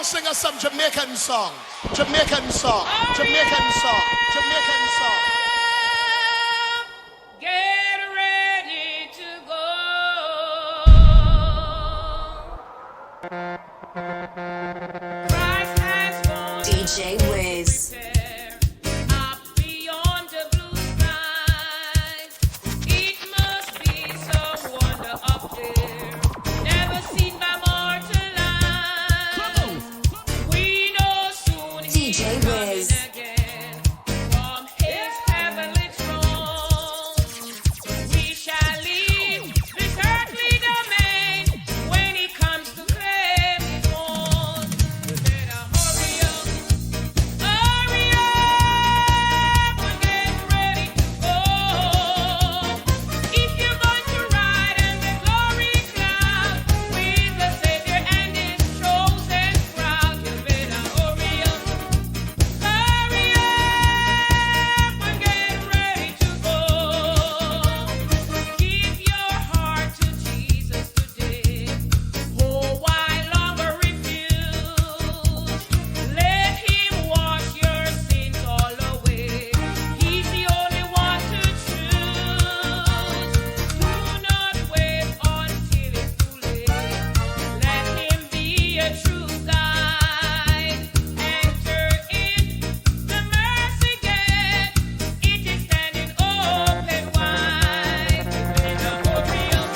sing us some Jamaican song. Jamaican song. Jamaican song. Jamaican song. Get ready to go. Christ has gone. DJ Wiz. Up beyond the blue sky. It must be some wonder up there. Never seen by mortal eyes. We know soon DJ Wiz. again from his heavenly throne. We shall leave this earthly domain when he comes to claim his own. We better hurry up and get ready to go. If you're going to ride in the glory cloud with the Savior and his chosen crowd, you better hurry up and get ready to go. Give your heart to Jesus today. Oh, why longer refuse? Let him wash your sins all away. He's the only one to choose. Do not wait until it's too late. Let him be a true guide. Enter in the mercy gate. It is standing open wide. Better hurry up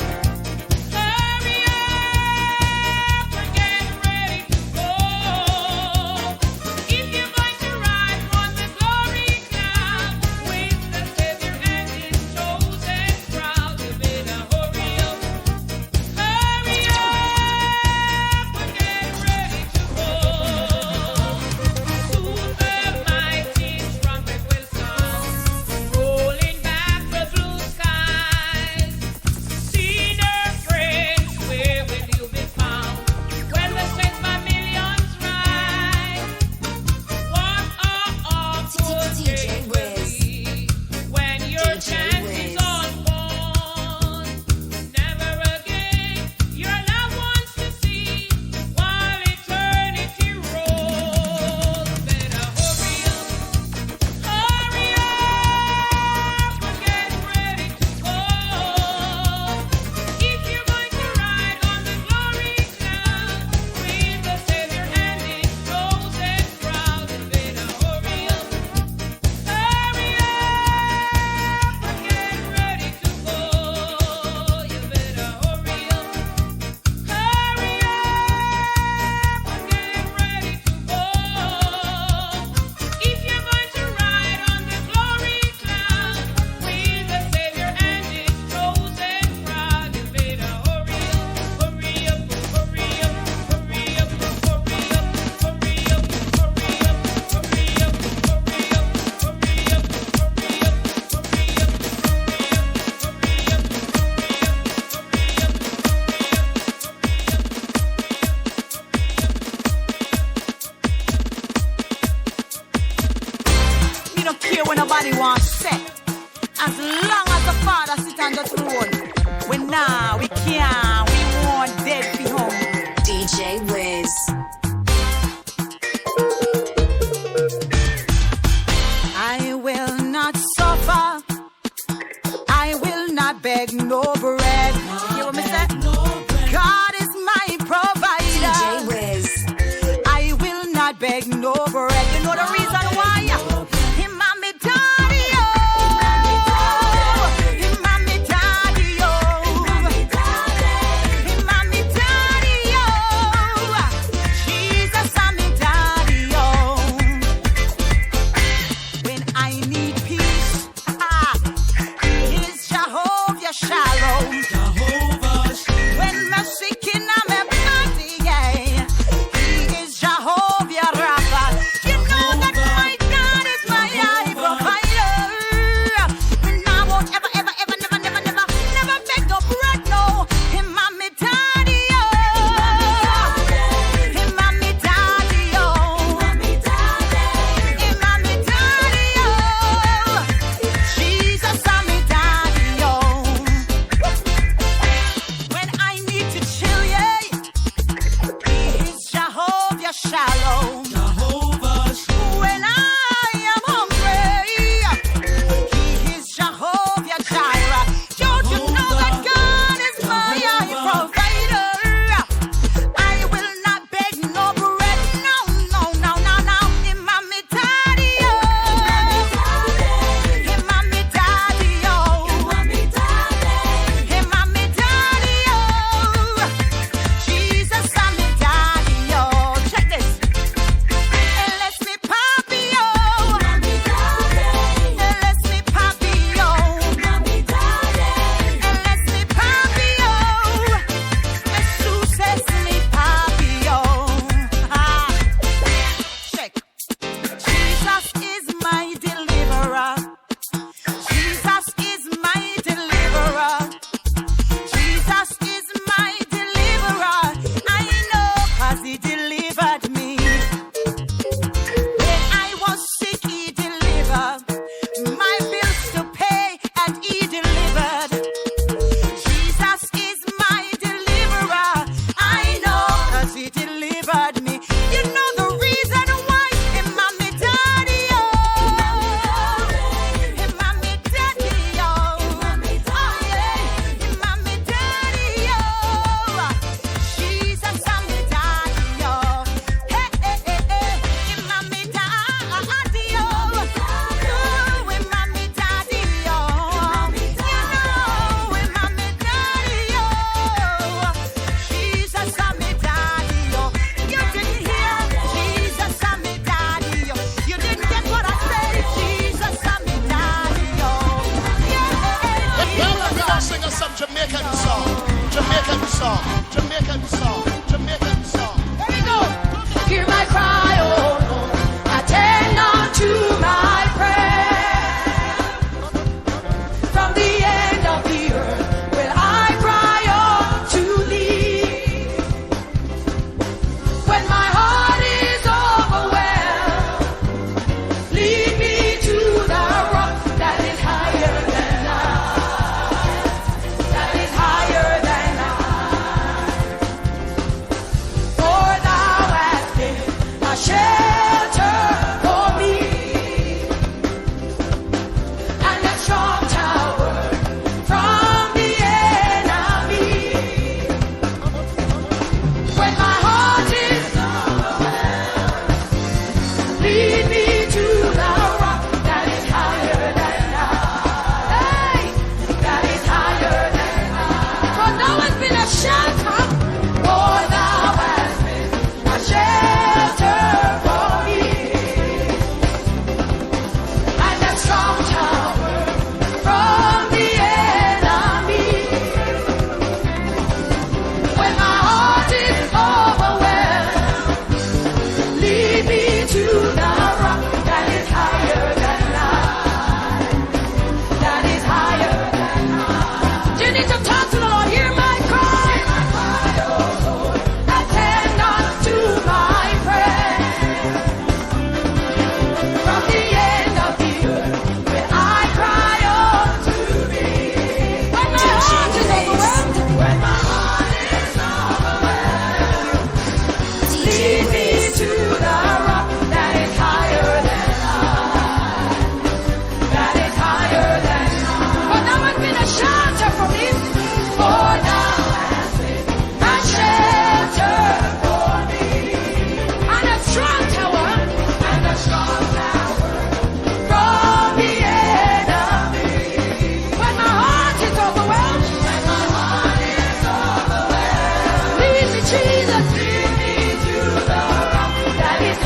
and get ready to go. If you're going to ride on the glory cloud with the Savior and his chosen crowd, you better hurry up and get ready to go. Soon the mighty trumpet will sound, rolling back the blue skies. Sinner friends, where will you be found when the saints by millions rise? What a awful DJ day it will Wiz. be when your DJ chance is Wiz. all gone. Never again your loved ones to see while eternity rolls. Better hurry up and get ready to go. If you're going to ride on the glory cloud with the Savior and his chosen crowd, you better hurry up and get ready to go. You better hurry up and get ready to go. If you're going to ride on the glory cloud with the Savior and his chosen crowd, you better hurry up, hurry up, hurry up, hurry up, hurry up, hurry up, hurry up, hurry up, hurry up, hurry up, hurry up, Me no care when nobody wants set. As long as the Father sit on the throne. When now we can't, we want dead be home. DJ Wiz. I will not suffer. I will not beg no bread. You hear what me say? God is my provider. DJ Wiz. I will not beg no bread. You know the reason why? Him and me daddy, oh. Him and me daddy, oh. Jehovah Shalom. When I am hungry, He is Jehovah Jireh. Don't you know that God is my provider? I will not beg no bread, no. In my daddy, in my daddy, in my daddy, Jesus, I'm my daddy. Check this. Let's me papi, let's me papi, let's me papi, Jesus is me papi. Check. Jesus is my deliverer. Jesus is my deliverer. Jesus is my deliverer. I know 'cause He delivered me. When I was sick, He delivered. My bills to pay and He delivered. Jesus is my deliverer. I know 'cause He delivered me. You know the reason why? In my daddy, in my daddy, in my daddy, Jesus, I'm my daddy, hey, in my daddy, in my daddy, you know, in my daddy, Jesus, I'm my daddy, you didn't hear, Jesus, I'm my daddy, you didn't get what I said, Jesus, I'm my daddy, Well, let me now sing us some Jamaican song. Jamaican song. Jamaican song. Jamaican song. Here we go. Hear my cry, oh Lord. Attend unto my prayer. From the end of the earth will I cry unto Thee. When my heart is overwhelmed, lead me to the rock that is higher than I. That is higher than I. For Thou hast been a shelter for me, and a strong tower from the enemy. When my heart is overwhelmed, lead me to the rock that is higher than I. Hey, that is higher than I. For Thou hast been a shelter. For Thou hast been a shelter for me, and a strong tower from the enemy. When my heart is overwhelmed, lead me to the rock that is higher than I. That is higher than I. You need to talk to the Lord. Hear my cry. Attend unto my prayer. From the end of the earth will I cry unto Thee. When my heart is overwhelmed, when my heart is overwhelmed, lead me to the rock that is higher than I. That is higher than I. For Thou hast been a shelter for me. For Thou hast been a shelter for me, and a strong tower, and a strong tower from the enemy. When my heart is overwhelmed, lead me, Jesus, lead me to the rock that is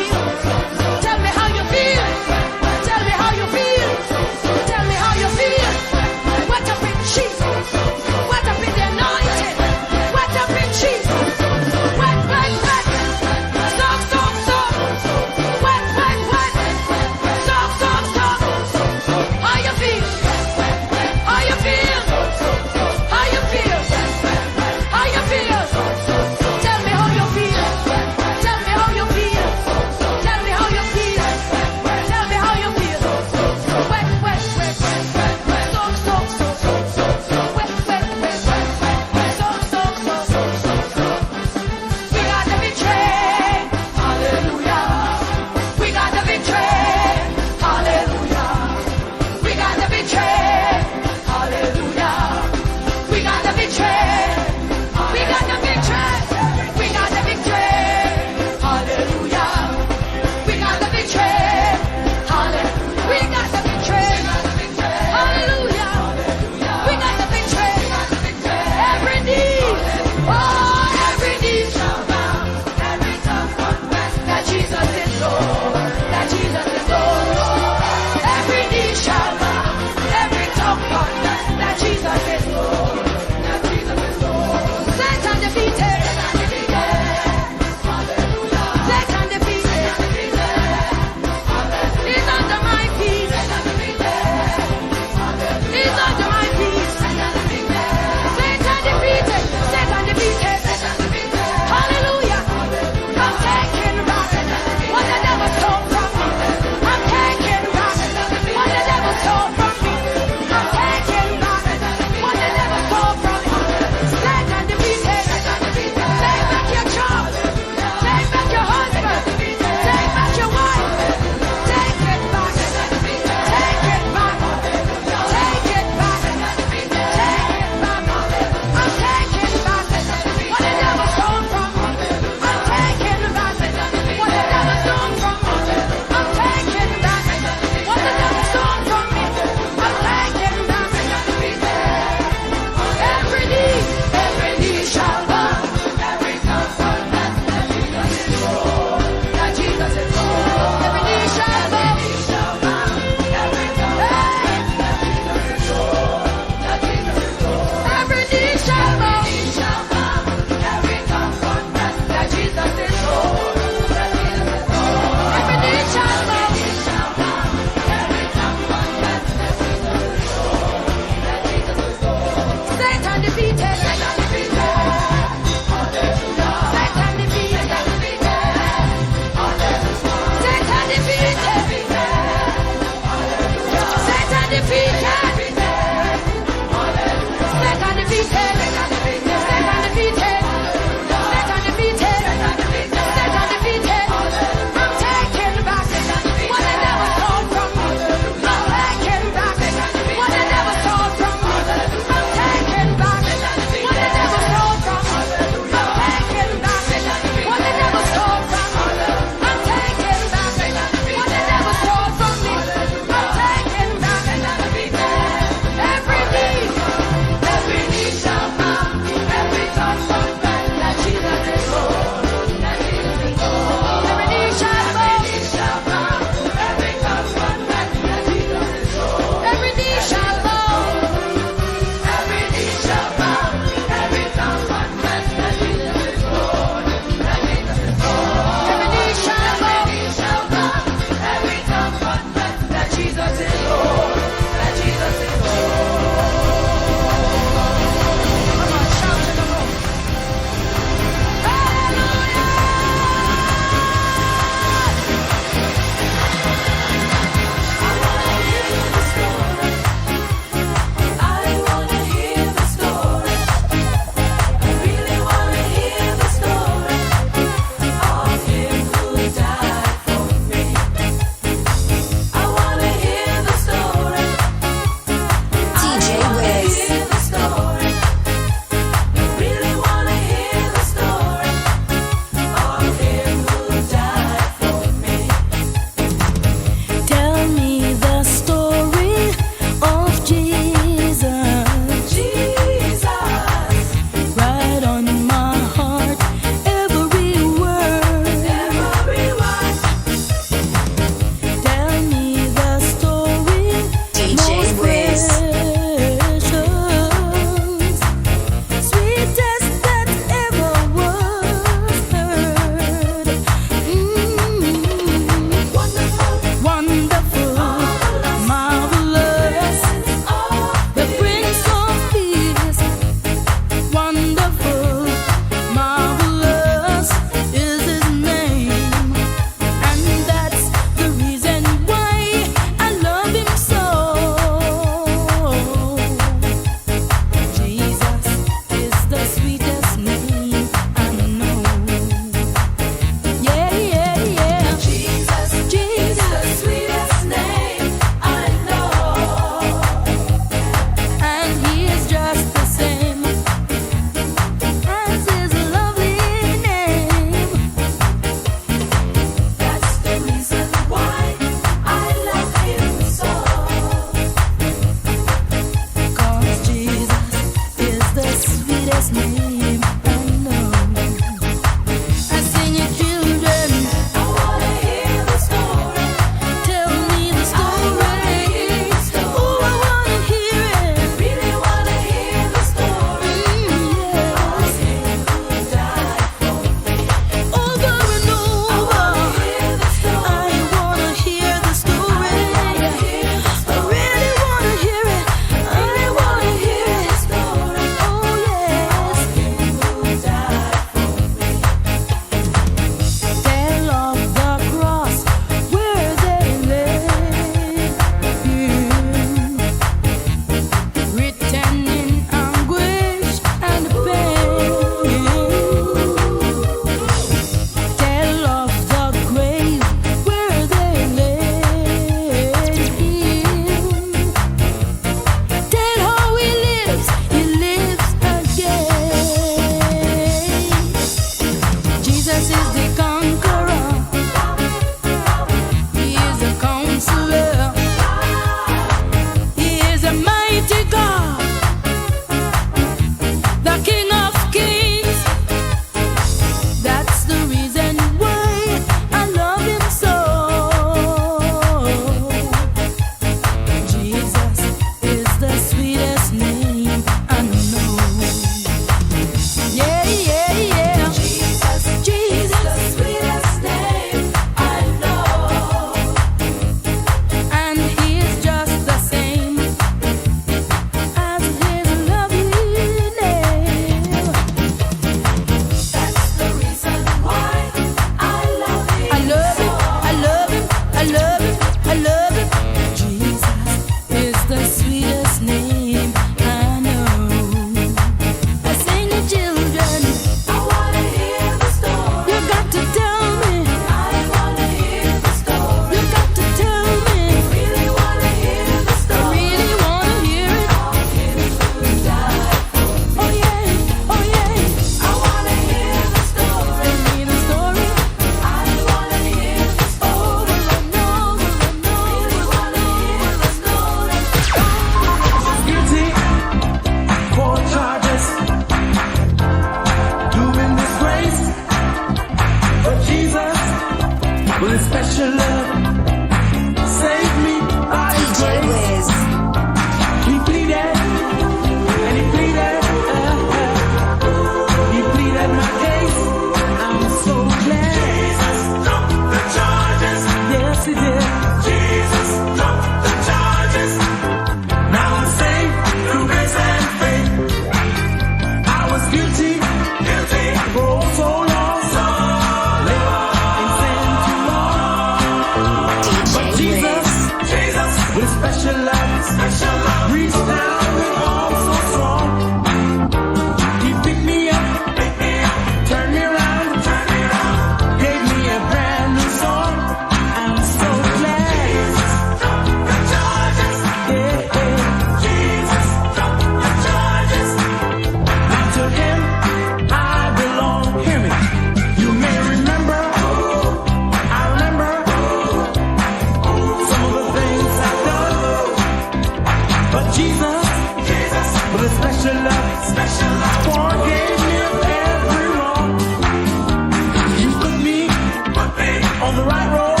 on the right road.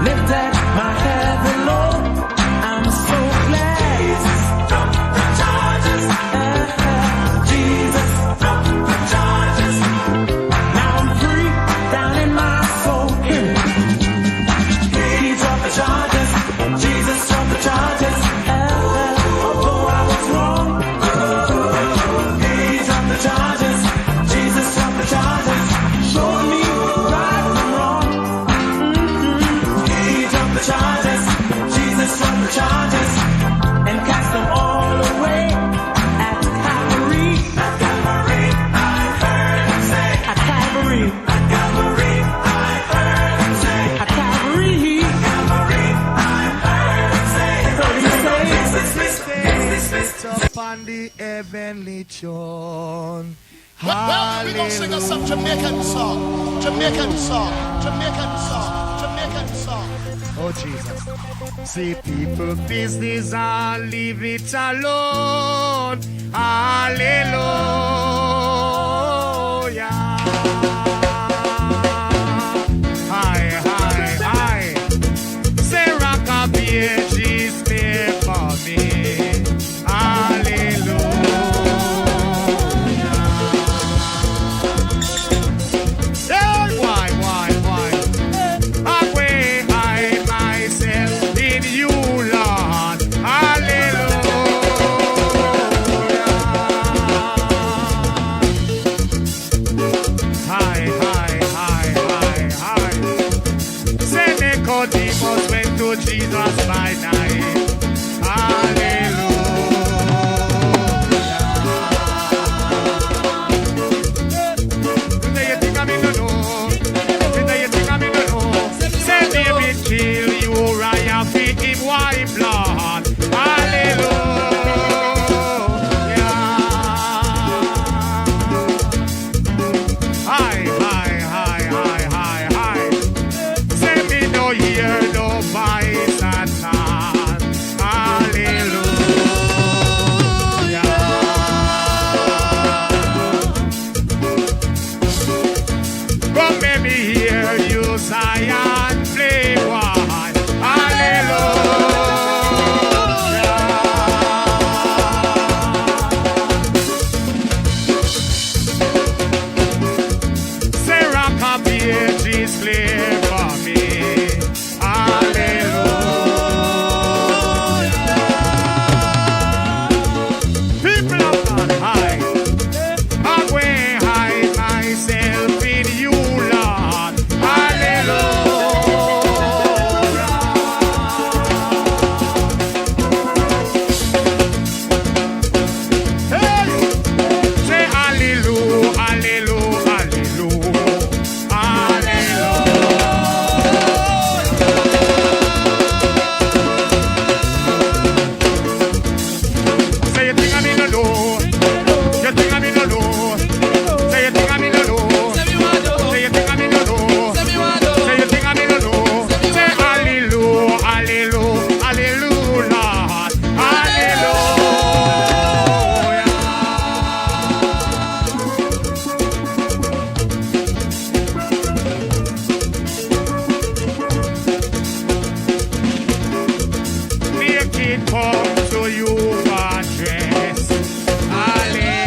Lifted my head low. I'm so glad. Jesus dropped the charges. Jesus dropped the charges. Now I'm free down in my soul. He dropped the charges. Jesus dropped the charges. Although I was wrong, he dropped the charges. Jesus dropped the charges. Showed me right from wrong. He dropped the charges. Jesus dropped the charges and cast them all away at Calvary. At Calvary, I heard him say. At Calvary. At Calvary, I heard him say. At Calvary. At Calvary, I heard him say. Heard him say. Up on the heavenly throne. Well, we're going to sing us some Jamaican song. Jamaican song. Jamaican song. Jamaican song. Oh, Jesus. See people business, I'll leave it alone. Hallelujah. Hi, hi, hi. Say rock up here, she's there for me. Hallelujah. Nicodemus went to Jesus by night. Hallelujah. Do you think I'm in the know? Do you think I'm in the know? Say David kill you, Ryan, feed him white blood. Hallelujah. Hi, hi, hi, hi, hi, hi. Say me no hear no voice at all. Hallelujah. Come let me hear you, Zion, play one. Hallelujah. Say rock up the edges, clear for me. Hallelujah. People of God, high. I'm way hide myself in you, Lord. Hallelujah. Hey! Say hallelujah, hallelujah, hallelujah. Hallelujah. Say you think I'm in the know. You think I'm in the know. Say you think I'm in the know. Say you think I'm in the know. Say you think I'm in the know. Say hallelujah, hallelujah, hallelujah, Lord. Hallelujah. Make it come to you, address. Hallelujah.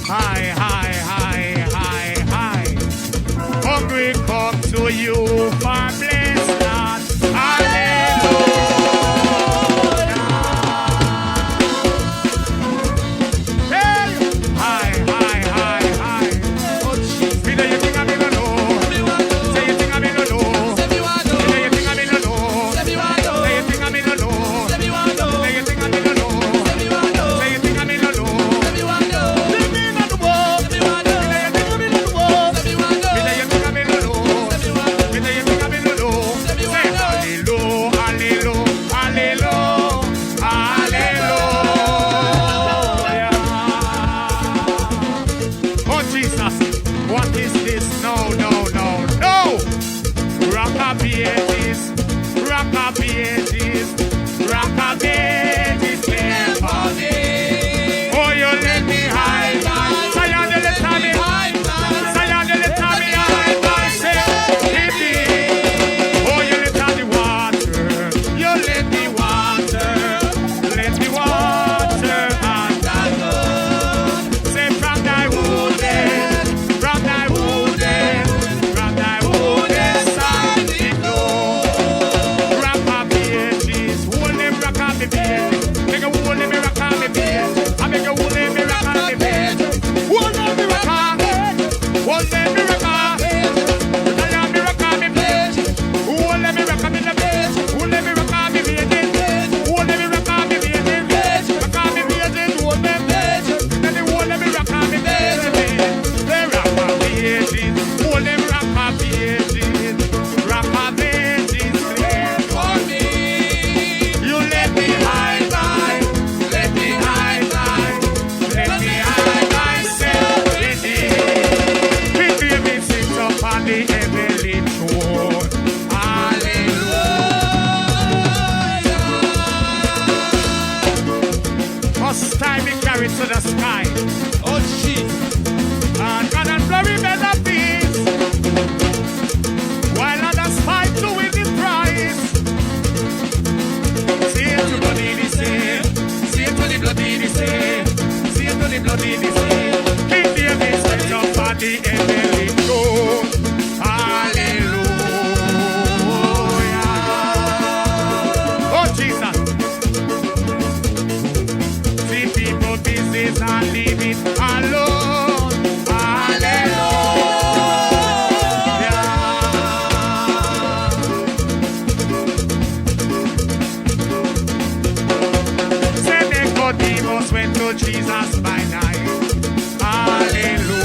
Hi, hi, hi, hi, hi. Hungry come to you for bless Lord. Hallelujah. Hey! Hi, hi, hi, hi. Oh, jeez. Peter, you think I'm in the know? Say you think I'm in the know. Peter, you think I'm in the know. Say you think I'm in the know. Say you think I'm in the know. Say you think I'm in the know. Think me in the war. Peter, you think I'm in the war. Peter, you think I'm in the know. Peter, you think I'm in the know. the scene. King David set up on the heavenly throne. Hallelujah. Oh Jesus. See people business and leave it alone. Hallelujah. Say Nicodemus went to Jesus by night. Hallelujah.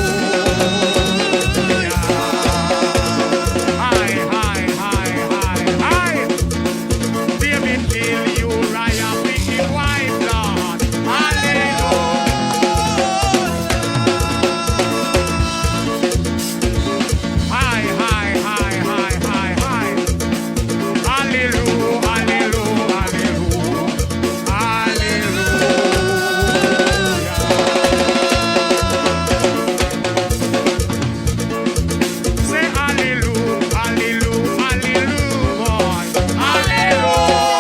High, high, high, high, high. David kill Uriah with his wife, Lord. Hallelujah. High, high, high, high, high, high. Hallelujah, hallelujah, hallelujah. Hallelujah. Say hallelujah, hallelujah, hallelujah, boy. Hallelujah.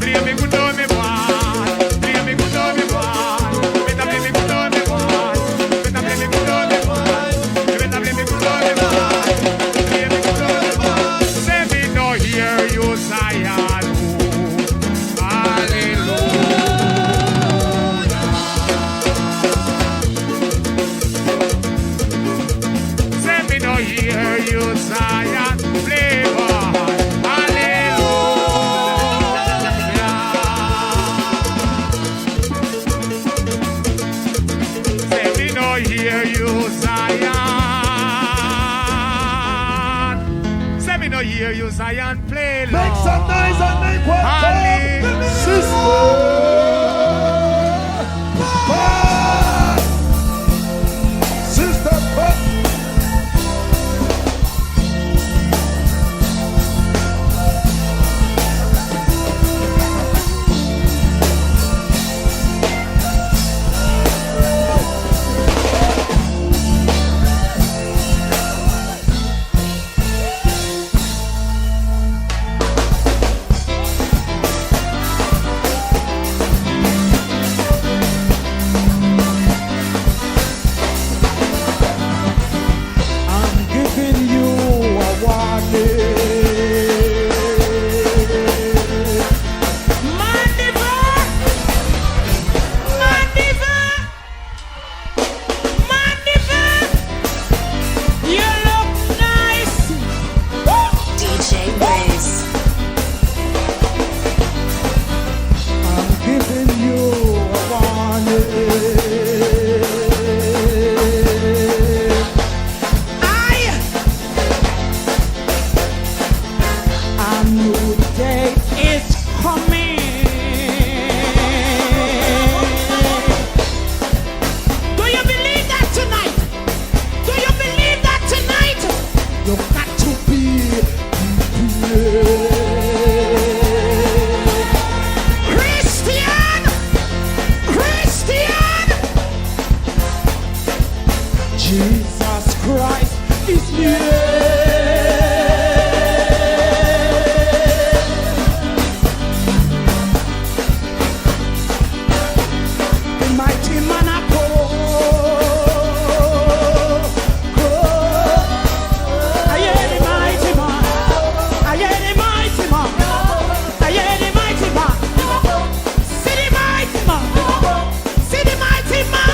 Play me good on me, boy. Play me good on me, boy. Better play me good on me, boy. Better play me good on me, boy. Better play me good on me, boy. Play me good on me, boy. Say me no hear you, Zion. Hallelujah. Say me no hear you, Zion. Play, boy. Hallelujah. Say me no hear you, Zion. Say me no hear you, Zion. Play, Lord. Make some noise and make one Hallelujah. sister. Sister, I'm giving you a warning. Mandiver! Mandiver! Mandiver! You look nice! DJ Wiz. I'm giving you a warning. A new day It's coming! Do you believe that tonight? Do you believe that tonight? you've got to be Christian! Christian! Jesus Christ is near. The mighty man of I hear the mighty man. I hear the mighty man. I hear the mighty man. See the mighty man. See the mighty man.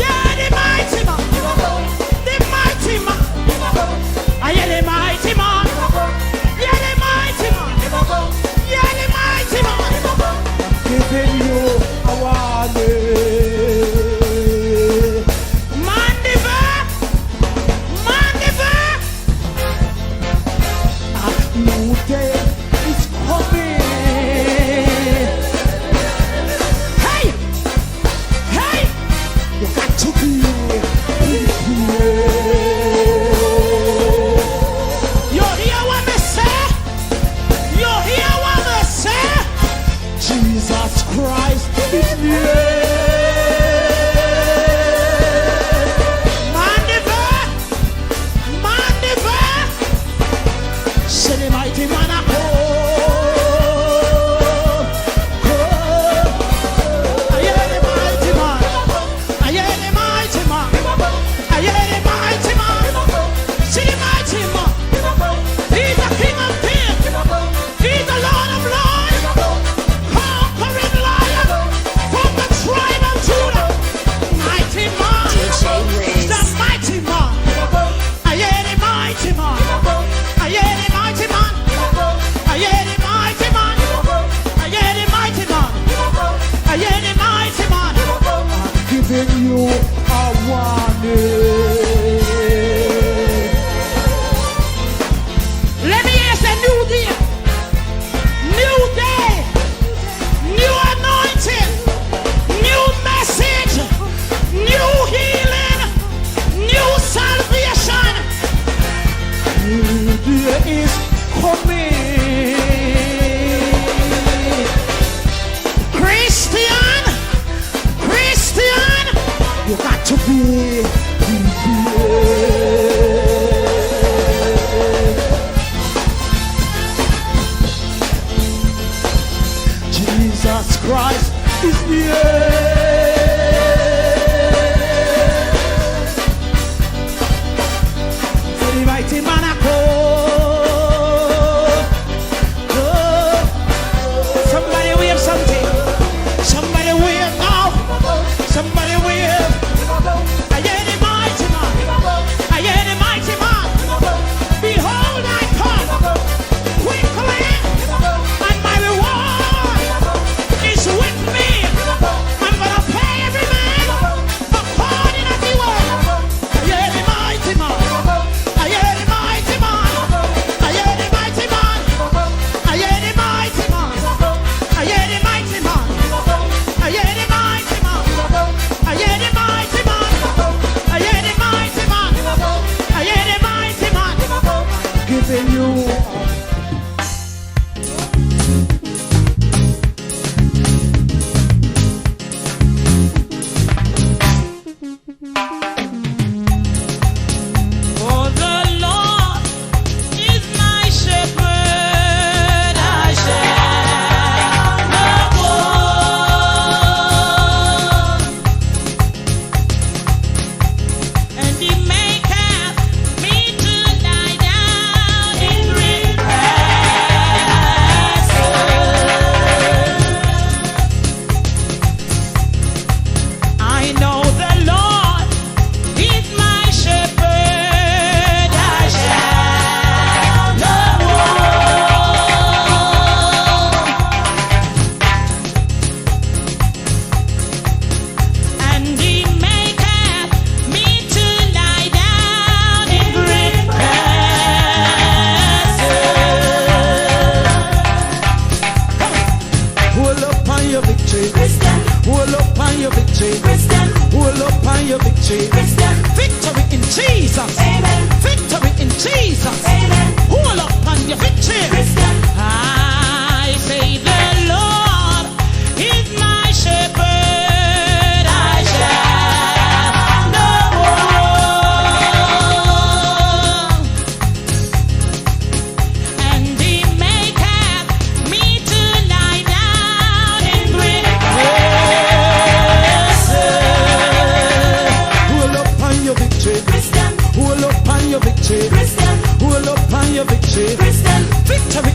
Yeah, the mighty man. The mighty man. I hear the mighty man. Yeah, the mighty man. Yeah, the mighty man. Giving you a warning. Mandiver! Mandiver! A new day is coming. Hey! Hey! You got to be prepared. You hear what me say? You hear what me say? Jesus Christ is near. Mandiver! Mandiver! Say the mighty man of hope. Jesus Christ is near. The mighty man I call. Somebody wave something. Somebody wave now. Somebody wave. I hear the mighty man. I hear the mighty man. Behold, I come quickly, and my reward is with me. I'm gonna pay every man according as he will. I hear the mighty man. I hear the mighty man. I hear the mighty man. I hear the mighty man. I hear the mighty man. I hear the mighty man. I hear the mighty man. I hear the mighty man. I hear the mighty man. Giving you For the Lord is my shepherd, I shall not want. And He maketh me to lie down in green pastures. I know the Lord is my shepherd, I shall not want. And He maketh me to lie down in green pastures. hold up on your victory. Hold up on your victory. Hold up on your victory. Victory in Jesus. Victory in Jesus. Hold up on your victory. I say the Lord is my shepherd, I shall not want. And He maketh me to lie down in green pastures. Hold up on your victory. Hold up on your victory. Hold up on your victory. Victory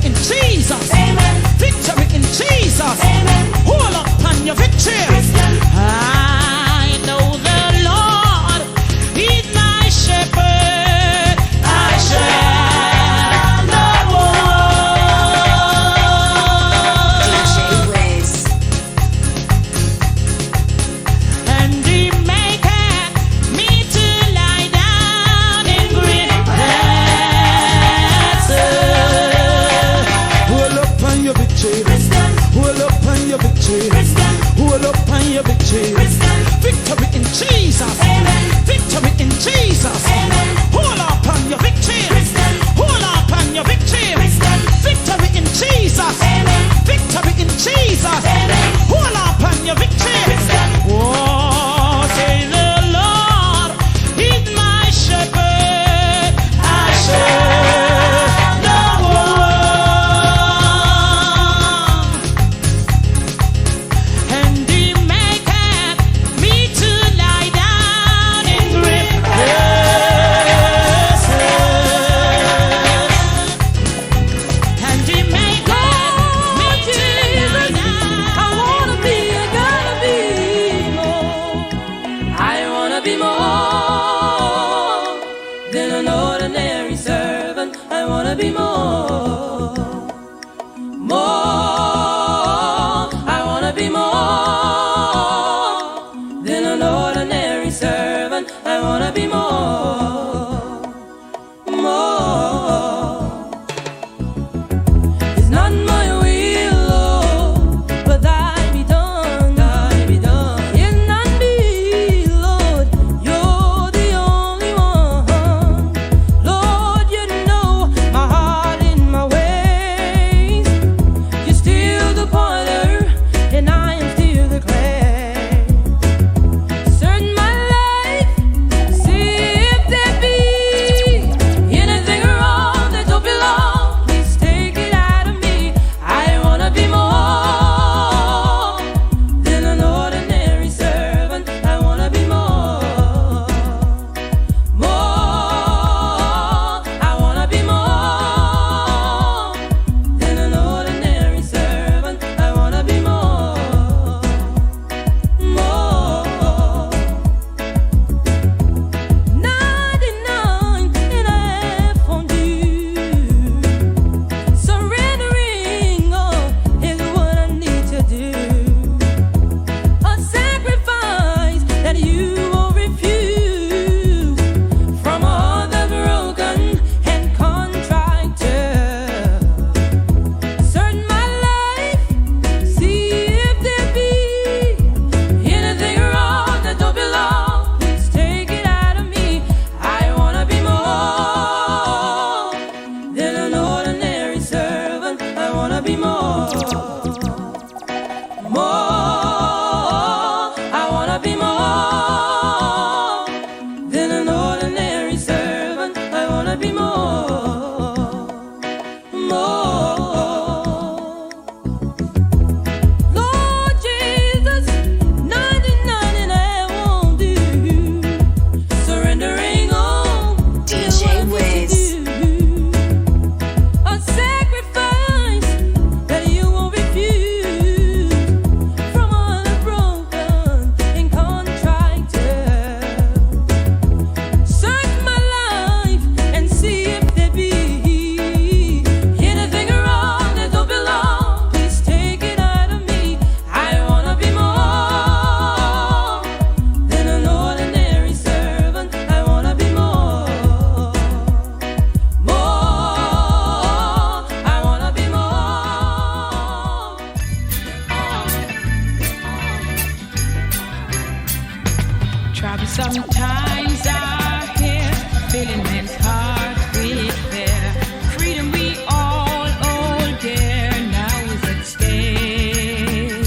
Sometimes I hear feeling men's heart with fear. Freedom we all hold dear now is at stake.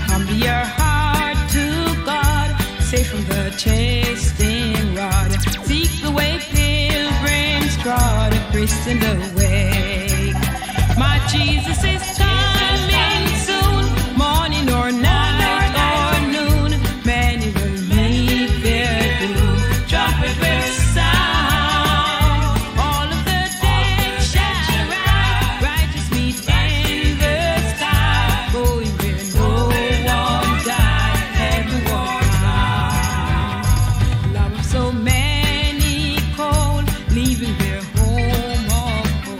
Humble your heart to God, safe from the chasing rod. Seek the way pilgrims trod, a Christ in the way. My Jesus is coming soon, morning or night or noon. Many will meet their doom. Trumpet will sound, all of the dead shall rise. Righteous meet in the sky, going where no one died, everyone found. Love of so many cold, leaving their home of cold.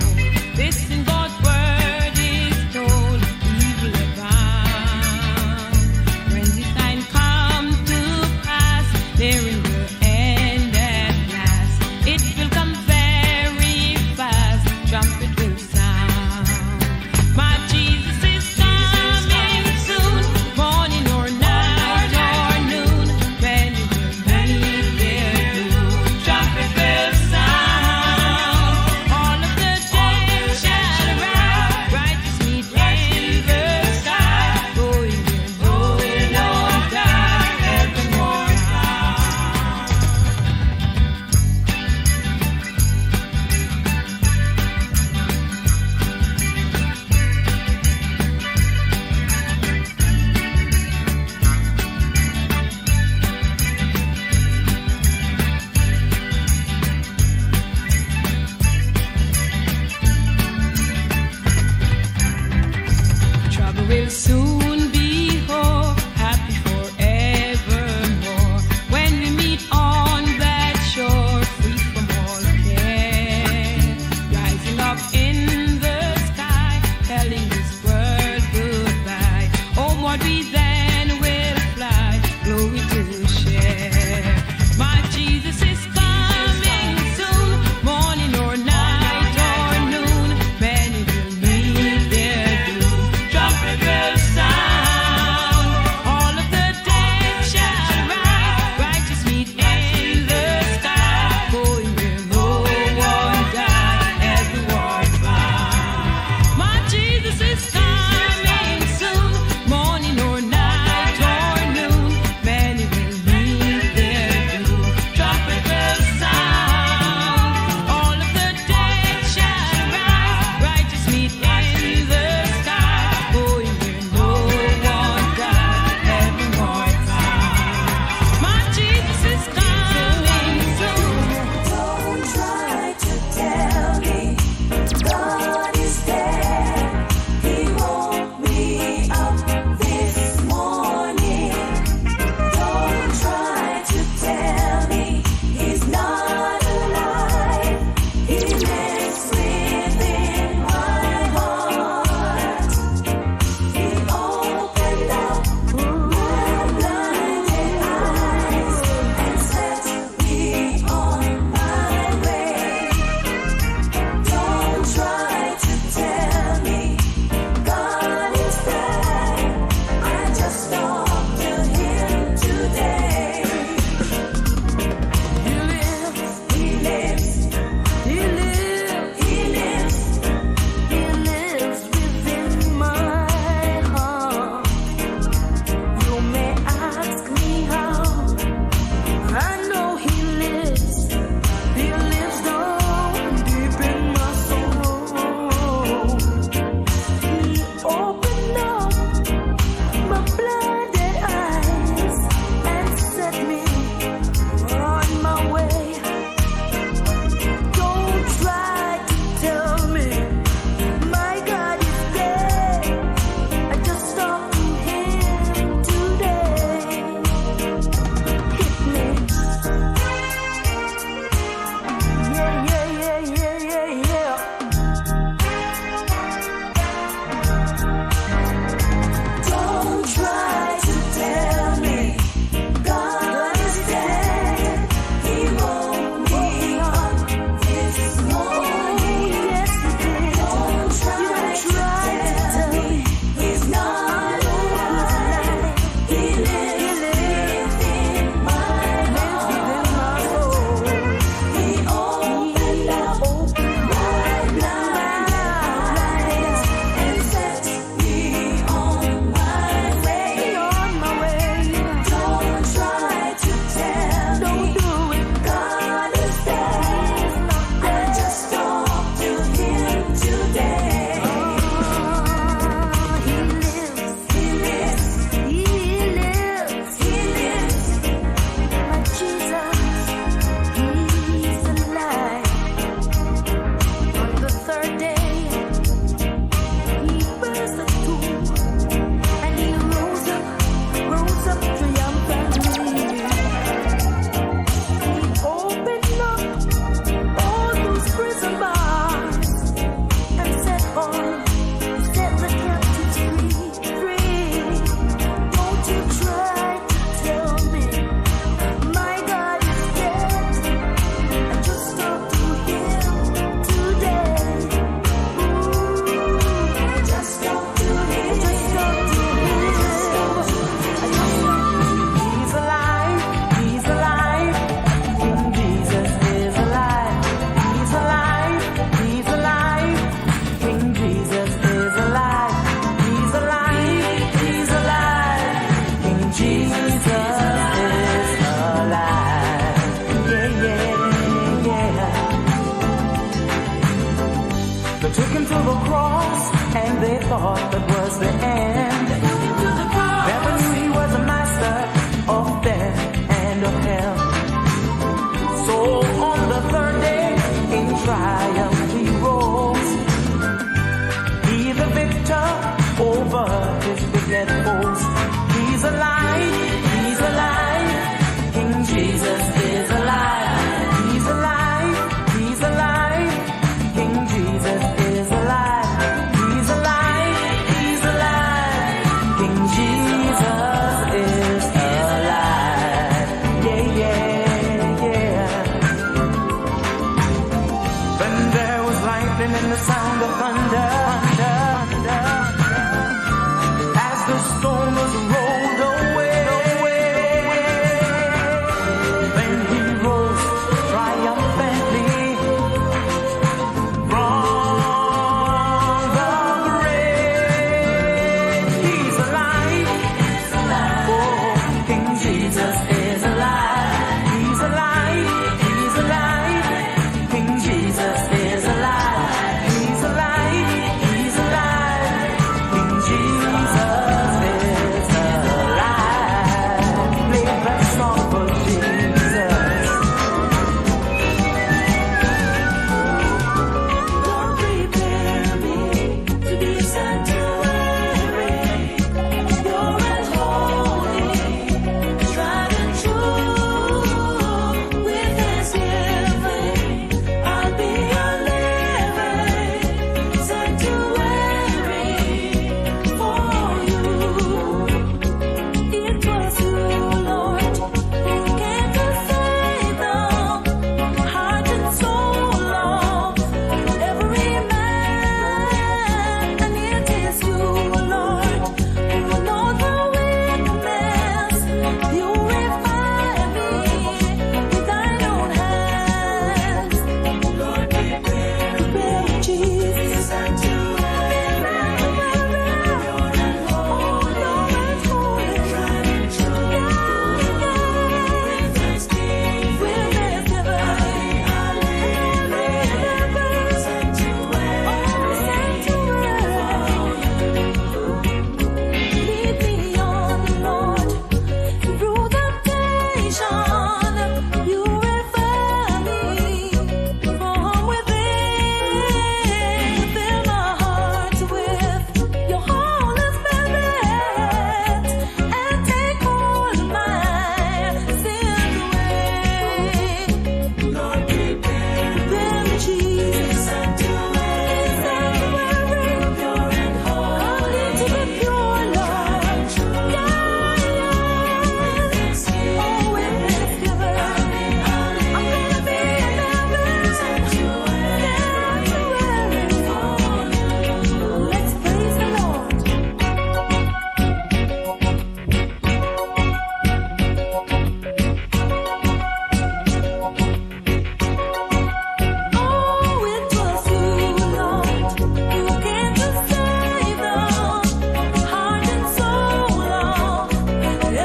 was the end. Never knew he was a master of death and of hell. So on the third day, in triumph he rose. He the victor over his wicked foes. He's alive, he's alive. King Jesus is alive. He's alive, he's alive. King Jesus is alive. He's alive, he's alive. King Jesus is alive. Yeah, yeah, yeah. Then there was lightning and the sound of thunder. As the storm was rolled away, then he rose triumphantly from the grave. He's alive. Oh, King Jesus is alive. He's alive. He's alive. King Jesus is alive. He's alive. He's alive. King Jesus is alive. Play that song for Jesus. Lord, prepare me to be a sanctuary, pure and holy, tried and true. With thanksgiving, I'll be a living sanctuary for you. It was you, Lord, who came to save them, heart and soul of every man. And it is you, Lord, who know the weakness. Purify me with thine own hands. Lord, prepare Jesus sanctuary, pure and holy, tried and true. With thanksgiving, lead me on, Lord, through temptation. Purify me from within. Fill my heart with your Holy Spirit and take all my sins away. Lord, prepare me, Jesus, sanctuary, pure and holy. I need to be pure, Lord. With thanksgiving, I'm gonna be in heaven, sanctuary for you. Let's praise the Lord. Oh, it was you, Lord, who came to save them, heart and soul of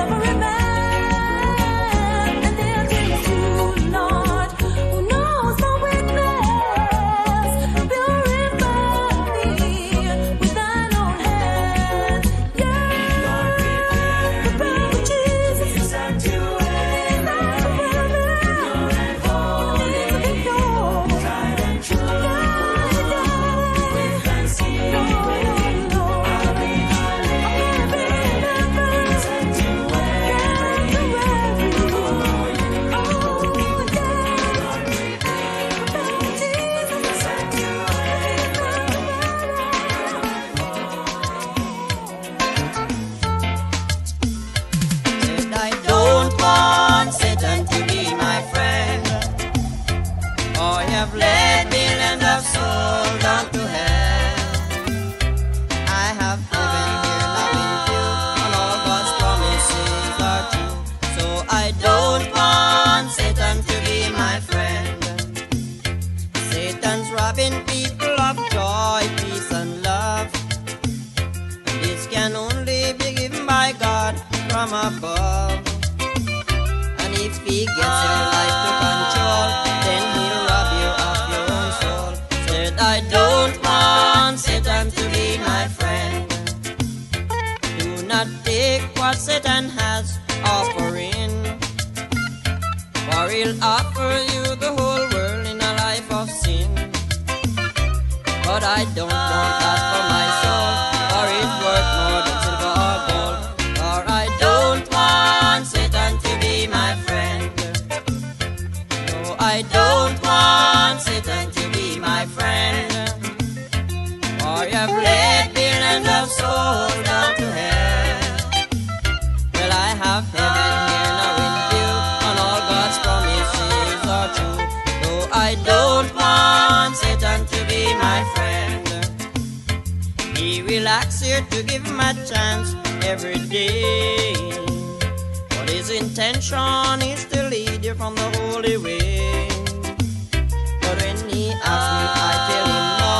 every man. And it is you, Lord, who knows my weakness. Purify me with thine own hands. Yeah, prepare me, Jesus, sanctuary, pure and holy, tried and true. With thanksgiving, I'll be a living sanctuary for you. I don't want Satan to be my friend. I have led millions of souls down to hell. I have given here loving you, and all God's promises are true. So I don't want Satan to be my friend. Satan's robbing people of joy, peace, and love. This can only be given by God from above. And if he gets your life to control, then he'll rob you of your own soul. Said I don't want Satan to be my friend. take what Satan has offering, for he'll offer you the whole world in a life of sin. But I don't want that for my soul, for it's worth more than silver or gold. For I don't want Satan to be my friend. No, I don't want Satan to be my friend. For you've led billions of souls down to hell. Well, I have heaven here now in view, and all God's promises are true. Though I don't want Satan to be my friend, he will ask you to give him a chance every day. But his intention is to lead you from the holy way. But when he asks me, I tell him no,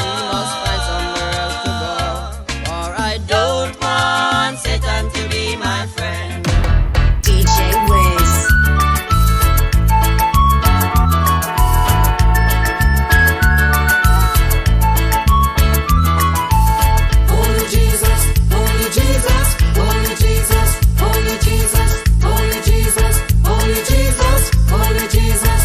he must find somewhere else to go. For I don't want Satan to be my friend. DJ Wiz. Holy Jesus, holy Jesus, holy Jesus, holy Jesus, holy Jesus, holy Jesus, holy Jesus,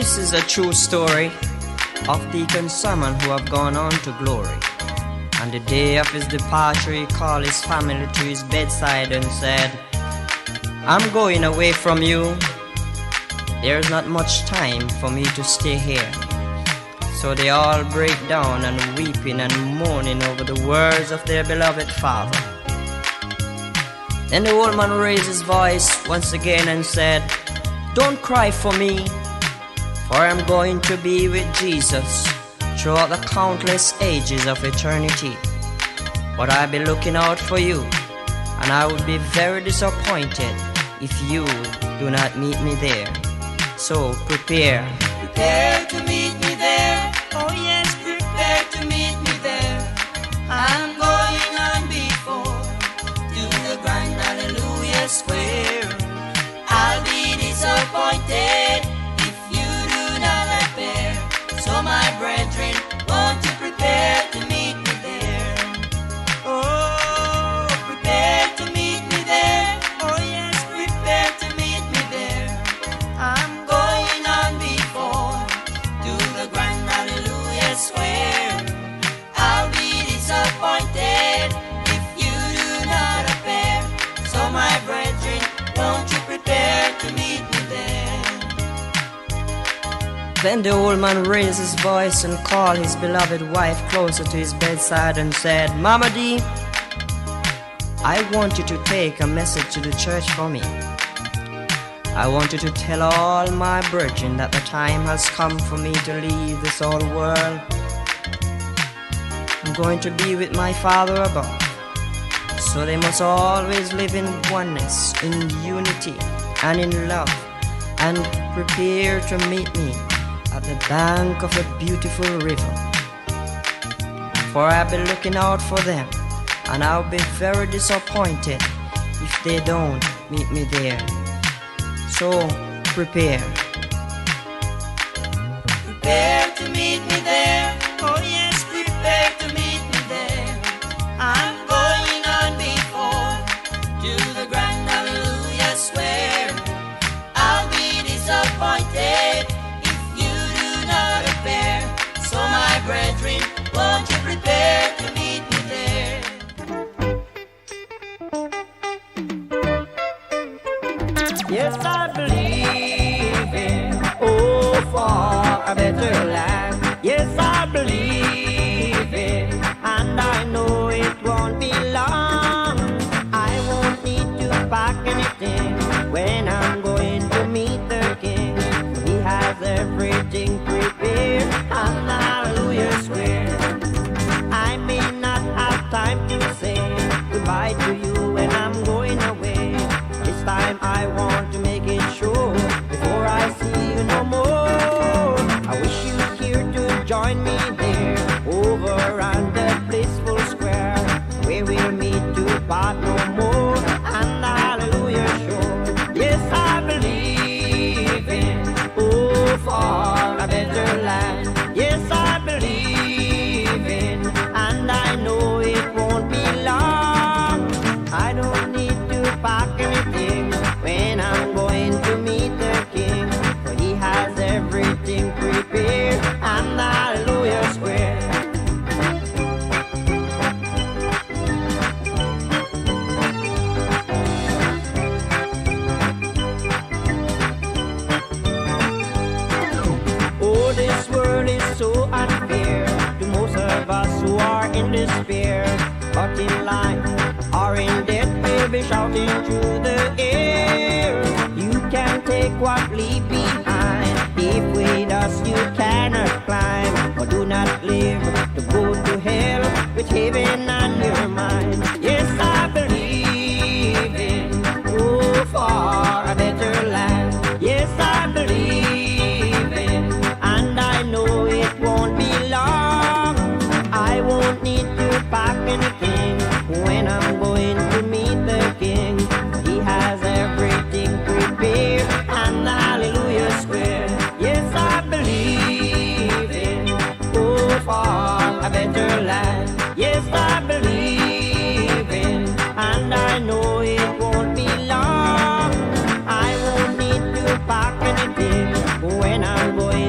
This is a true story of Deacon Simon who have gone on to glory. On the day of his departure, he called his family to his bedside and said, I'm going away from you. There's not much time for me to stay here. So they all break down and weeping and mourning over the words of their beloved father. Then the old man raised his voice once again and said, Don't cry for me, for I'm going to be with Jesus throughout the countless ages of eternity. But I'll be looking out for you, and I would be very disappointed if you do not meet me there. So prepare. Prepare to meet me there. Oh yes, prepare to meet me there. I'm going on before to the grand Hallelujah Square. I'll be disappointed if you do not appear. So my brethren, won't you prepare to meet me there? Oh, prepare to meet me there. Oh yes, prepare to meet me there. I'm going on before to the grand Hallelujah Square. I'll be disappointed if you do not appear. So my brethren, won't you prepare to meet me there? Then the old man raised his voice and called his beloved wife closer to his bedside and said, Mama D, I want you to take a message to the church for me. I want you to tell all my brethren that the time has come for me to leave this old world. I'm going to be with my Father above. So they must always live in oneness, in unity, and in love, and prepare to meet me at the bank of a beautiful river. For I'll be looking out for them, and I'll be very disappointed if they don't meet me there. So prepare. Prepare to meet me there. Oh yes, prepare to meet me there. I'm going on before to the grand Hallelujah Square. I'll be disappointed if you do not appear. So my brethren, won't you prepare to meet me there? Yes, I believe in, oh, for a better land. Yes, I believe in, and I know it won't be long. I won't need to pack anything when I'm going to meet the King. He has everything prepared on the Hallelujah Square. I may not have time to say goodbye to you when I'm going away. This time I want to make it sure before I see you no more. I wish you here to join me there over on the blissful square where we'll meet to part no more on the Hallelujah shore. Yes, I believe in, oh, for a better land. Yes, I believe in, and I know it won't be long. I don't need to pack anything when I'm going to meet the King, for he has everything prepared on the Hallelujah Square. Oh, this world is so unfair to most of us who are in despair, but in life or in death we'll be shouting through the air. You can take what leave behind. If with us you cannot climb, or do not live to go to hell with heaven on your mind. Yes, I believe in, oh, for a better land. Yes, I believe in, and I know it won't be long. I won't need to pack anything when I'm going to meet the King. He has everything prepared on the Hallelujah Square. Yes, I believe in, oh, for a better land. Yes, I believe in, and I know it won't be long. I won't need to pack anything when I'm going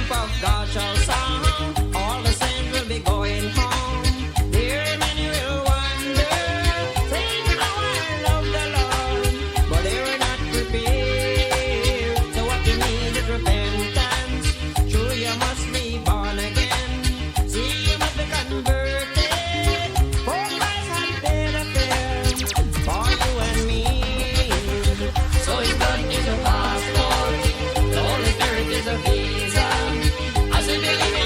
trump of God shall sound, all the saints will be going home. There many will wonder, saying how I love the Lord, but they were not prepared. So what you need is repentance. True, you must be born again. See, you must be converted. For Christ has paid a fare for you and me. So His blood is a passport, the Holy Spirit is a visa. As we believe in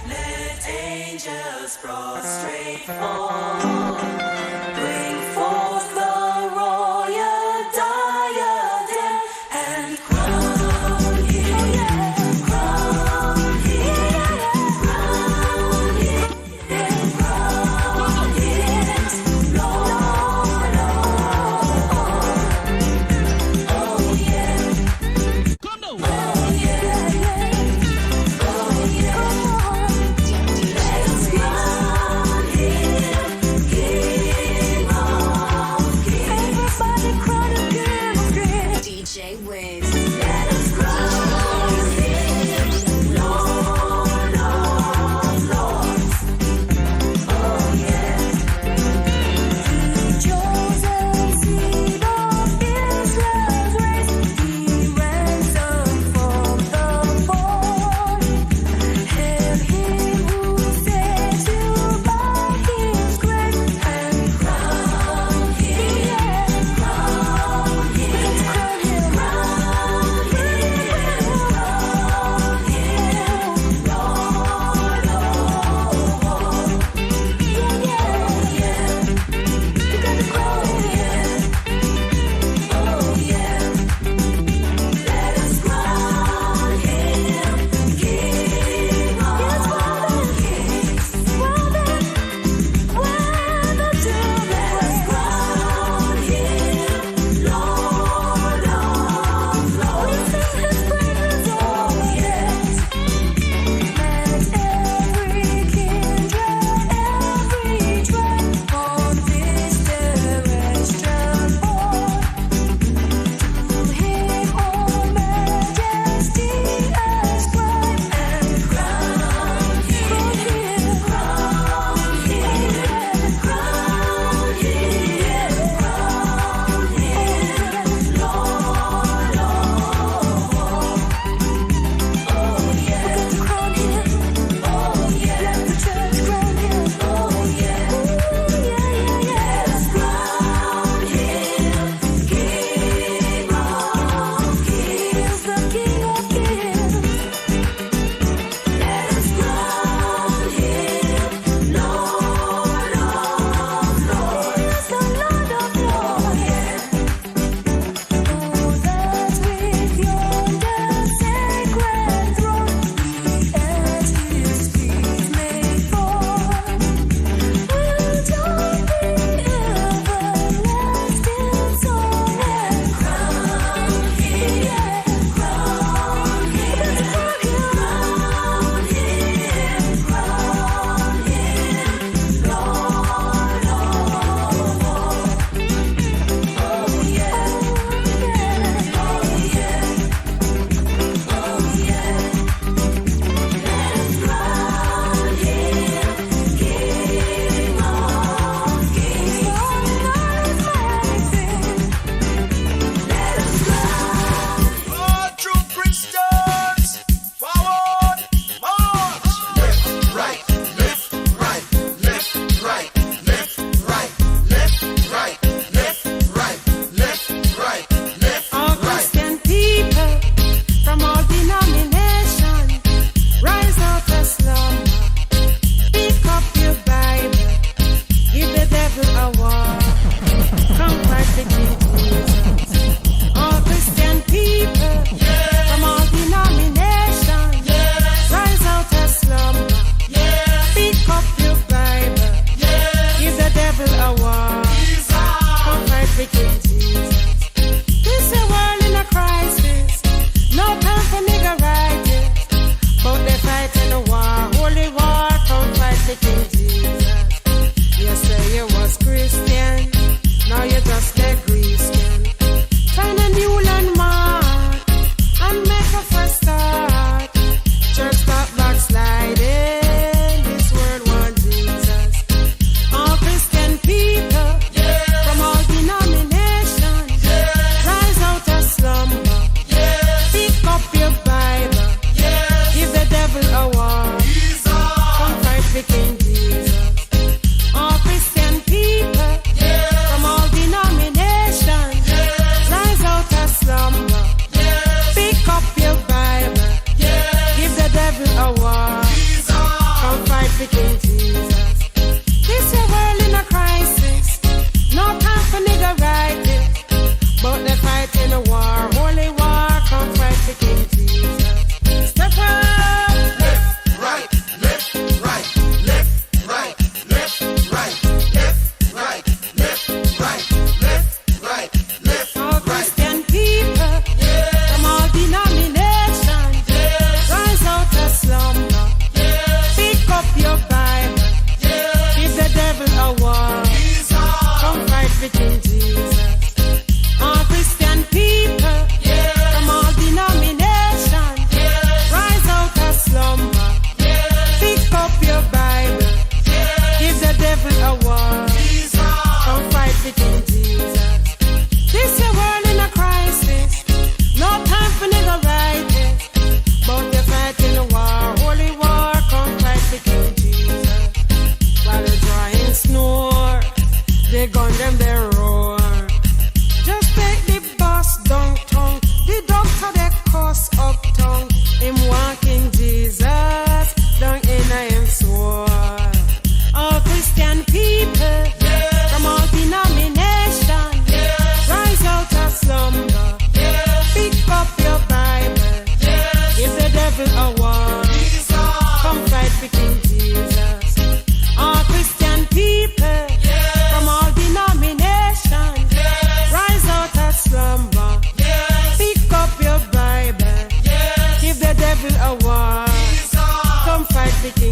Let angels prostrate fall. Bring forth the royal diadem and crown him, crown him, crown him, crown him, Lord, oh yeah. Come now. Oh yeah, oh yeah, let's crown him, King.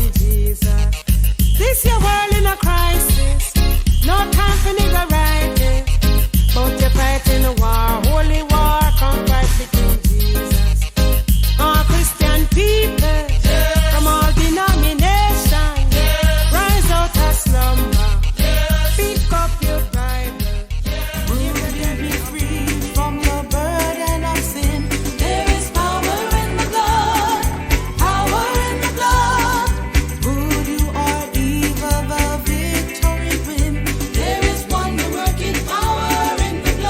King Jesus. This your world in a crisis. No time for nigga riding. But you're fighting a war, holy war, come fight the King Jesus. All Christian people, from all denominations, rise out of slumber. Pick up your Bible. Will you be free from your burden of sin? There is power in the blood, power in the blood. Good you or evil, the victory win. There is wonder working power in the blood.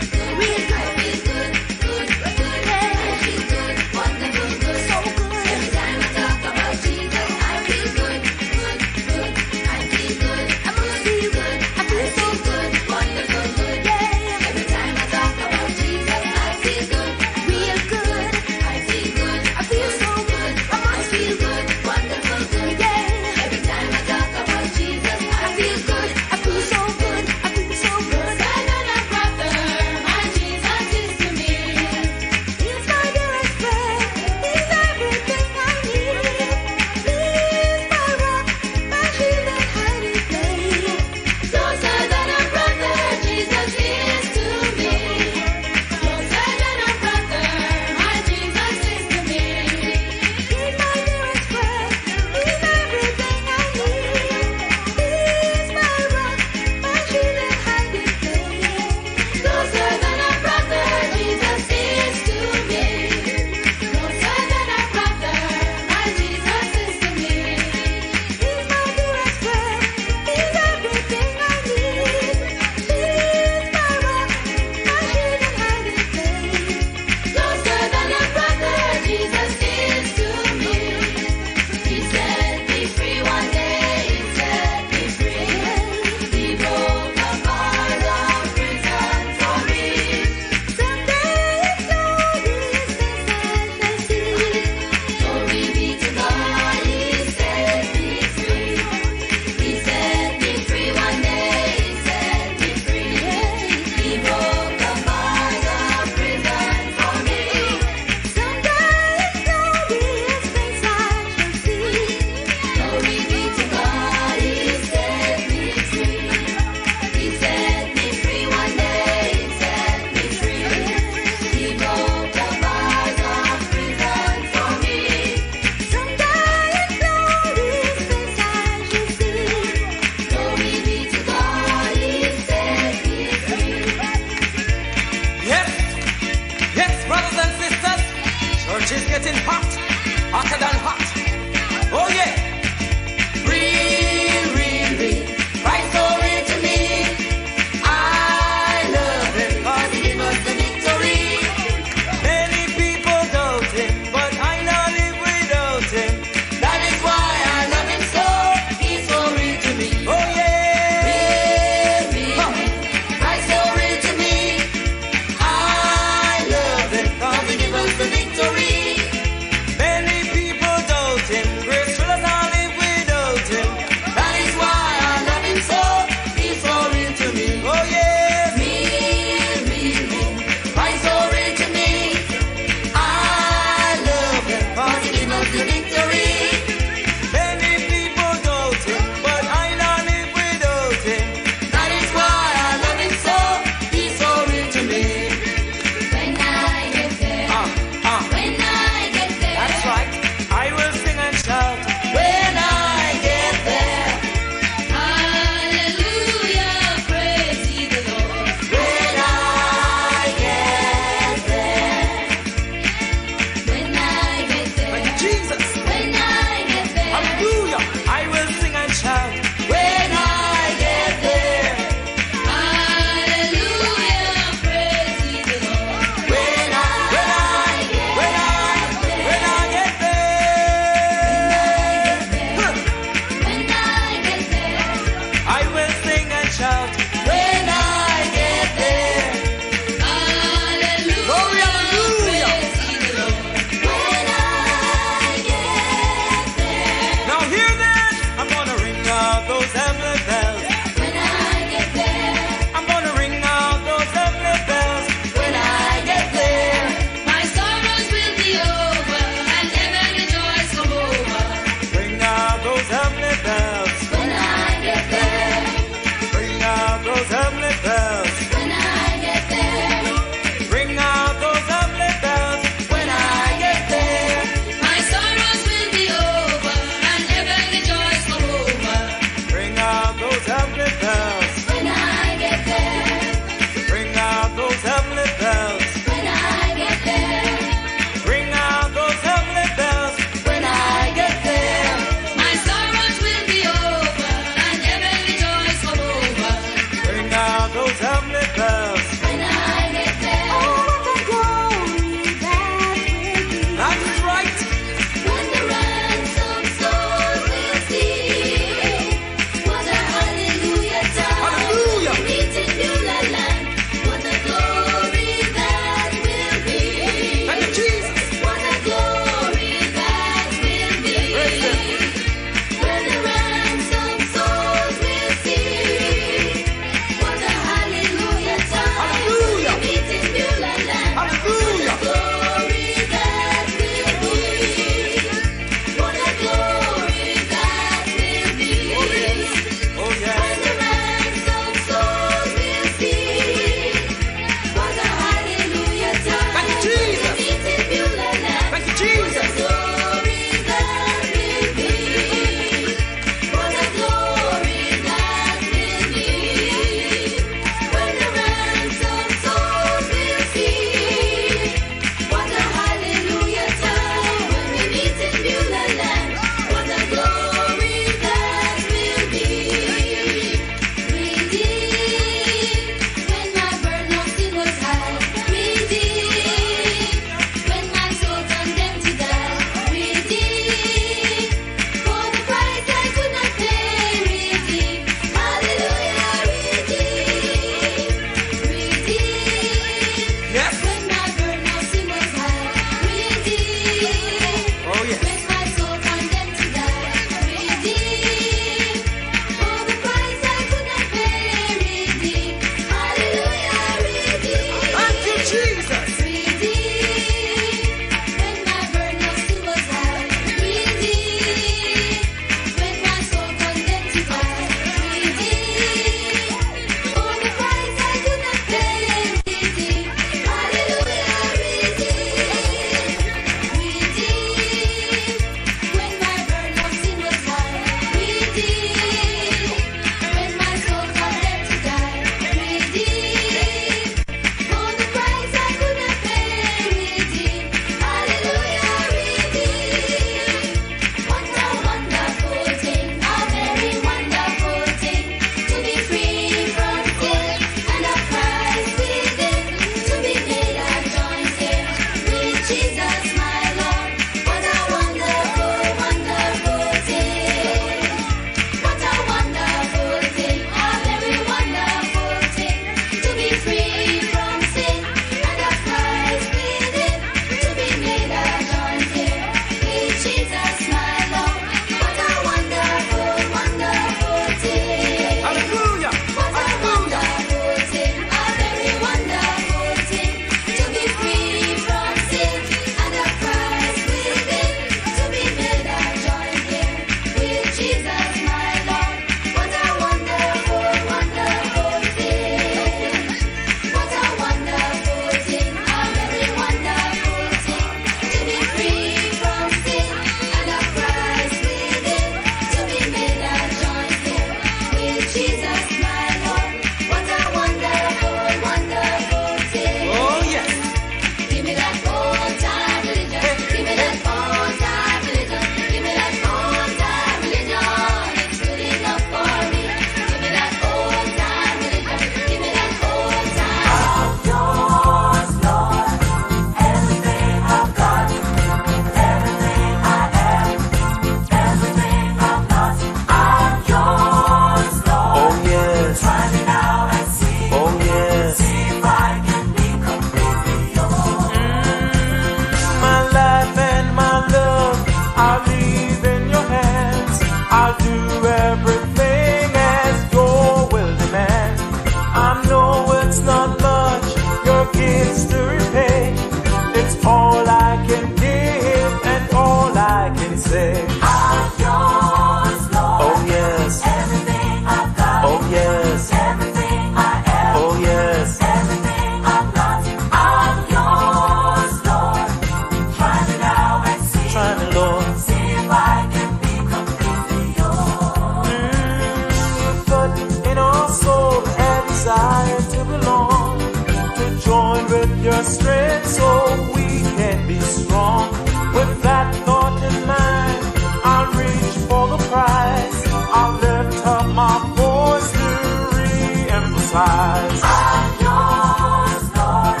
with your strength so we can be strong. With that thought in mind, I'll reach for the prize. I'll lift up my voice to re-emphasize. I'm yours, Lord.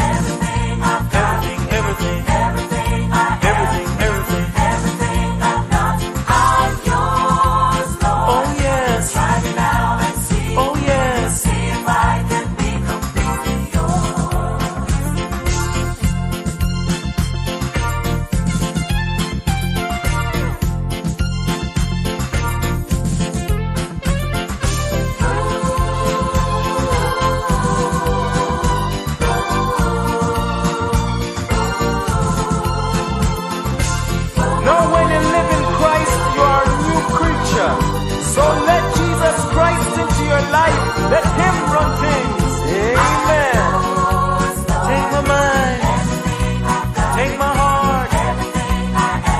Everything I've got. Everything. Everything I am. Everything. Everything I'm not. I'm yours, Lord. Oh yes. Try me now and see. Oh yes. See if I can be completely yours. Now when you live in Christ, you are a new creature. So let Jesus Christ into your life. Let Him run things. Amen. Take my mind. Take my heart.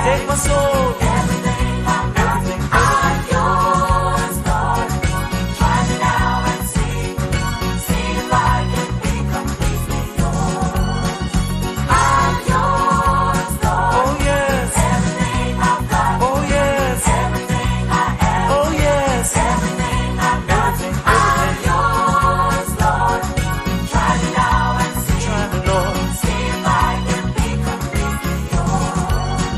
Take my soul. Everything. I'm yours, Lord. Try me now and see. See if I can be completely yours. I'm yours, Lord. Oh yes. Everything I've got. Oh yes. Everything I am. Oh yes. Everything I'm not. I'm yours, Lord. Try me now and see. Try me, Lord. See if I can be completely yours.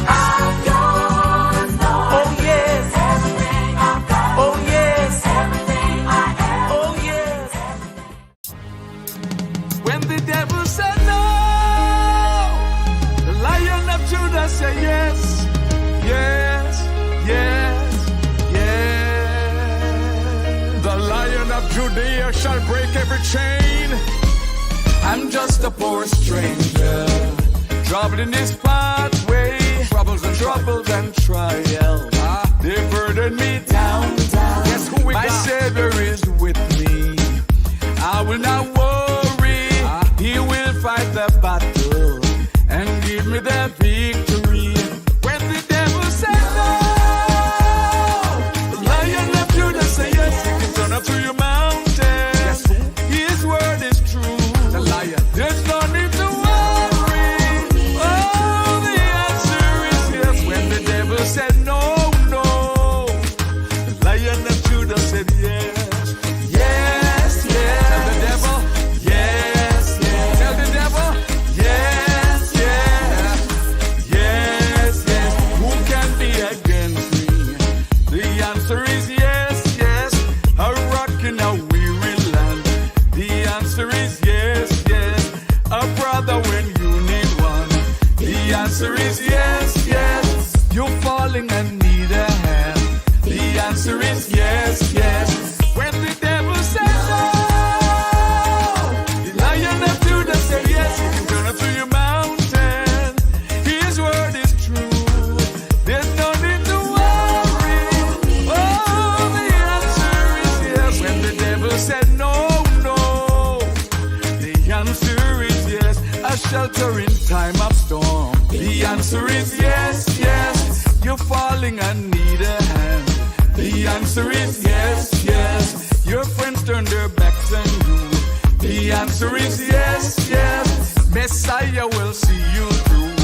I'm yours, Lord. Oh yes. Everything I've got. Oh yes. Everything I am. Oh yes. When the devil said no, the Lion of Judah said yes, yes, yes, yes. The Lion of Judea shall break every chain. I'm just a poor stranger, traveling this pathway. Troubles and trials, they burden me down. Guess who we got? My Savior is with me. I will not worry. He will fight the battle and give me the victory. When the devil said no, the Lion of Judah said yes. You can turn up to your mountain. His word is true. The Lion. There's no need to worry. Oh, the answer is yes. When the devil said no, no, the Lion of Judah said yes. Yes, yes. Tell the devil, yes, yes. Tell the devil, yes, yes. Yes, yes. Who can be against me? The answer is yes, yes. A rock in a weary land. The answer is yes, yes. A brother when you need one. The answer is yes, yes. You're falling and need a hand. The answer is yes, yes. When the devil said no, the Lion of Judah said yes. You can turn up to your mountain. His word is true. There's no need to worry. Oh, the answer is yes. When the devil said no, no, the answer is yes. A shelter in time of storm. The answer is yes, yes. You're falling and need a hand. The answer is yes, yes. Your friends turn their backs on you. The answer is yes, yes. Messiah will see you through.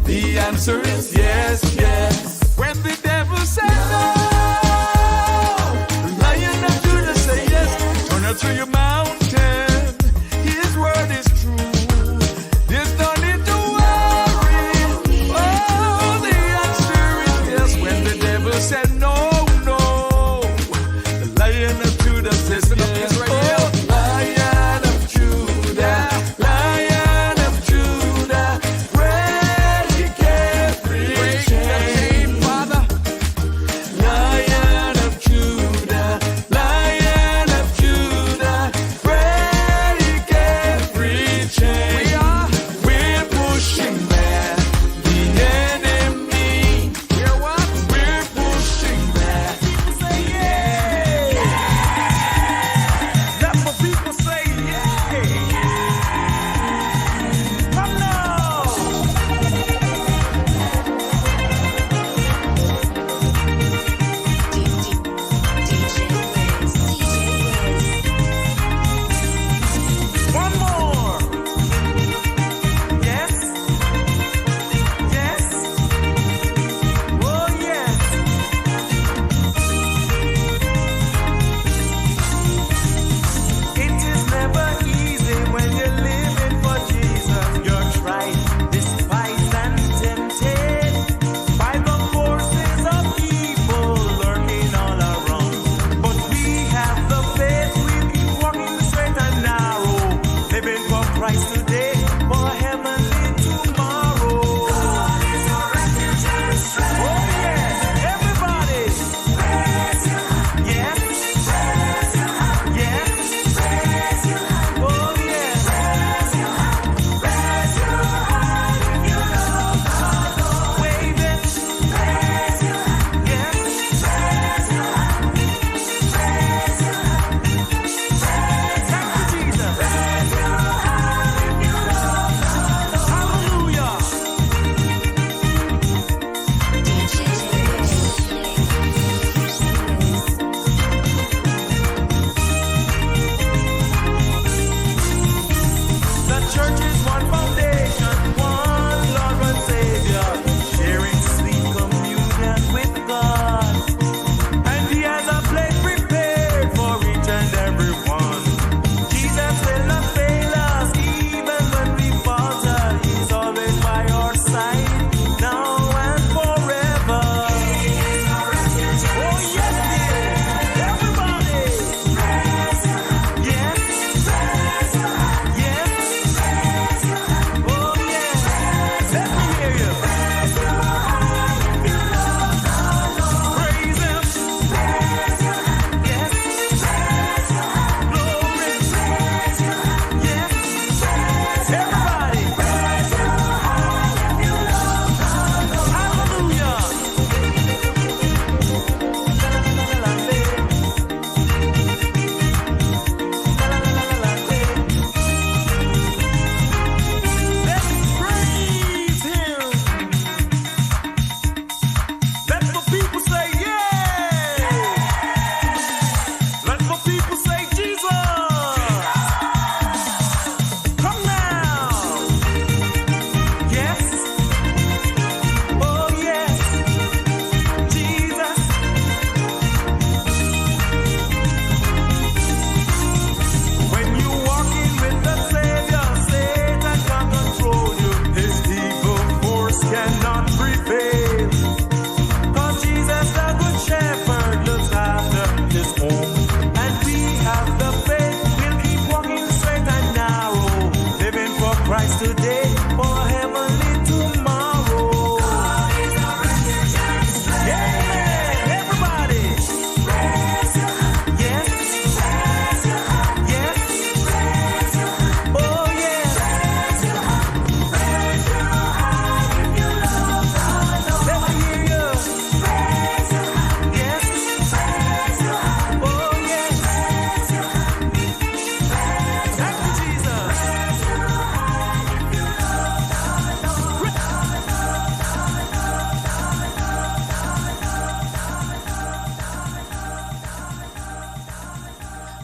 The answer is yes, yes. When the devil said no, the Lion of Judah say yes. Turn up to your mountain. His word is true. There's no need to worry. Oh, the answer is yes. When the devil said no, no, the Lion of Judah says yes. Oh, Lion of Judah, Lion of Judah, break every chain, Father. Lion of Judah, Lion of Judah, break every chain. We're pushing back the enemy. We're what? We're pushing back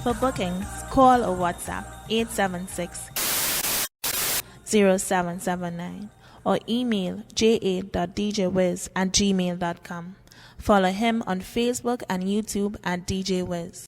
For bookings, call or WhatsApp 876-0779 or email ja.djwiz@gmail.com. Follow him on Facebook and YouTube at DJ Wiz.